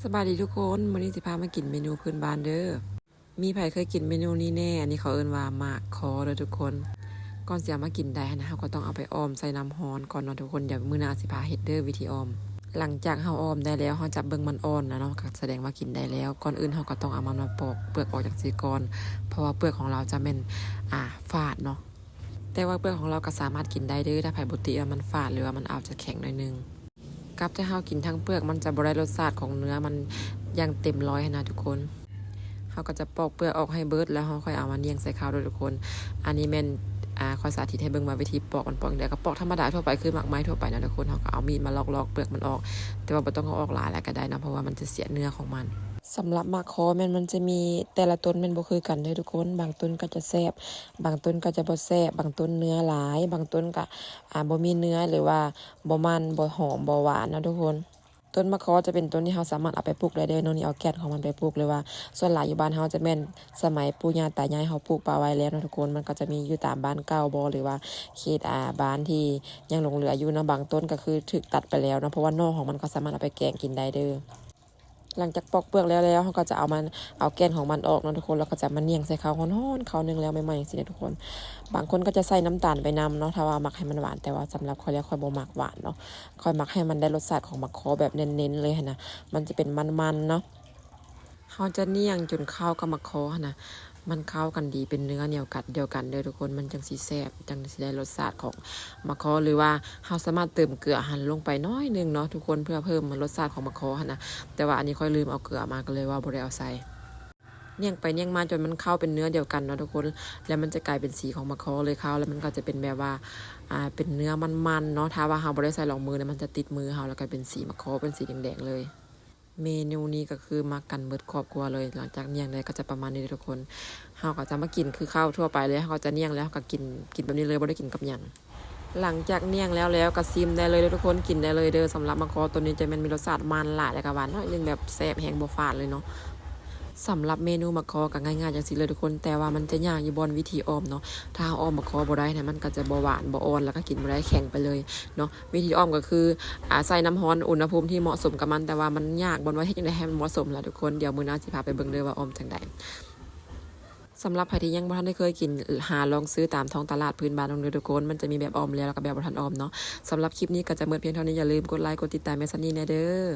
สบายดีทุกคนวันนี้สิพามากินเมนูพื้นบ้านเด้อมีใครเคยกินเมนูนี้แน่อันนี้เขาเอิ้นว่าหมากคอเด้อทุกคนก่อนสิเอามากินได้นะเราก็ต้องเอาไปออมใส่น้ำร้อนก่อนเนาะทุกคนเดี๋ยวมื้อหน้าสิพาเฮ็ดเด้อวิธีออมหลังจากเฮาออมได้แล้วเฮาจับเบิ่งมันอ่อนนะเนาะก็แสดงว่ากินได้แล้วก่อนอื่นเฮาก็ต้องเอามันมาปอกเปลือกออกจากสีก่อนเพราะว่าเปลือกของเราจะเป็นฝาดเนาะแต่ว่าเปลือกของเราก็สามารถกินได้เด้อถ้าไผบ่ติว่ามันฝาดหรือว่ามันอาจจะแข็งหน่อยนึง กับถ้าเรากินทั้งเปลือกมันจะบ่ได้รสชาติของเนื้อมันยังเต็มร้อยนะทุกคนเราก็จะปอกเปลือกออกให้เบิดแล้วเราค่อยเอามาเนียงใส่ข้าวด้วยทุกคนอันนี้แม่นขอสาธิตให้เบิ่งมาวิธีปอกมันปอกเดี๋ยวก็ปอกธรรมดาทั่วไปคือหมากไม้ทั่วไปนะทุกคนเราก็เอามีดมาลอกๆเปลือกมันออกแต่ว่าบ่ต้องเอาออกหลายแล้วก็ได้นะเพราะว่ามันจะเสียเนื้อของมันสำหรับมะขอมันจะมีแต่ละต้นมันบ่คือกันเด้อทุกคนบางต้นก็จะแซ่บบางต้นก็จะบ่แซ่บบางต้นเนื้อหลายบางต้นก็บ่มีเนื้อหรือว่าบ่มันบ่หอมบ่หวานนะทุกคนต้นมะขอจะเป็นต้นที่เราสามารถเอาไปปลูกได้เด้อเนาะนี่เอาแก่นของมันไปปลูกเลยว่าส่วนหลายอยู่บ้านเราจะแม่นสมัยปู่ย่าตายายเขาปลูกป่าไว้แล้วนะทุกคนมันก็จะมีอยู่ตามบ้านเก่าบ่หรือว่าเขตบ้านที่ยังหลงเหลืออยู่นะบางต้นก็คือถูกตัดไปแล้วเนาะเพราะว่านอกของมันก็สามารถเอาไปแกงกินได้เด้อ หลังจากปอกเปลือกแล้วเขาก็จะเอาแกนของมันออกนะทุกคนแล้วก็จะมาเนียงใส่ข้าวฮ้อนๆข้าวนึงแล้วใหม่ๆสิเนี่ยทุกคนบางคนก็จะใส่น้ำตาลไปนำเนาะถ้าว่ามักให้มันหวานแต่ว่าสำหรับข้อยแล้วข้อยบ่มักหวานเนาะข้อยมักให้มันได้รสชาติของมะขอแบบเน้นๆเลยนะมันจะเป็นมันๆเนาะเขาจะเนียงจนเข้ากับมะขอนะมันเข้ากันดีเป็นเนื้อเหนียวกัดเดียวกันเด้อทุกคนมันจังสิแซ่บจังสิได้รสชาติของมะขอหรือว่าเราสามารถเติมเกลือหั่นลงไปน้อยนึงเนาะทุกคนเพื่อเพิ่มรสชาติของมะขอนะแต่ว่าอันนี้ค่อยลืมเอาเกลือมาก็เลยว่าบ่ได้เอาใส่เนียงไปเนียงมาจนมันเข้าเป็นเนื้อเดียวกันเนาะทุกคนแล้วมันจะกลายเป็นสีของมะขอเลยเข้าแล้วมันก็จะเป็นแบบว่าเป็นเนื้อมันๆเนาะถ้าว่าเราบ่ได้ใส่รองมือเนี่ยมันจะติดมือเราแล้วกลายเป็นสีมะขอเป็นสีแดงๆเลยเมนูนี้ก็คือมากันเบิดครอบครัวเลยหลังจากเนียงเลยก็จะประมาณนี้ทุกคนเราก็จะมากินคือข้าวทั่วไปเลยเราก็จะเนียงแล้วก็กินแบบนี้เลยบ่ได้กินกับหยังหลังจากเนียงแล้วก็ซิมได้เลยทุกคนกินได้เลยเด้อสำหรับมะขอตัวนี้จะมันมีรสชาติมันหลายแล้วก็หวานน้อยนึงแบบแซ่บแห้งบ่ฝาดเลยเนาะสำหรับเมนูมะขอก็ง่ายๆจังซี่เลยทุกคนแต่ว่ามันจะยากอยู่บนวิธีออมเนาะถ้าออมมะขอบ่ได้เนี่ยมันก็จะบ่หวานบ่อ่อนแล้วก็กินบ่ได้แข็งไปเลยเนาะวิธีออมก็คือใส่น้ำร้อนอุณหภูมิที่เหมาะสมกับมันแต่ว่ามันยากบนว่าเฮ็ดจังได๋ให้มันเหมาะสมล่ะทุกคนเดี๋ยวมื้อหน้าสิพาไปเบิ่งเด้อว่าออมจังได๋สำหรับใครที่ยังบ่ทันได้เคยกินหาลองซื้อตามท้องตลาดพื้นบ้านของเด้อทุกคนมันจะมีแบบออมแล้วก็แบบบ่ทันออมเนาะสำหรับคลิปนี้ก็จะหมดเพียงเท่านี้อย่าลืมกดไลค์กดติดตามแม่ซันนี่แน่เด้อ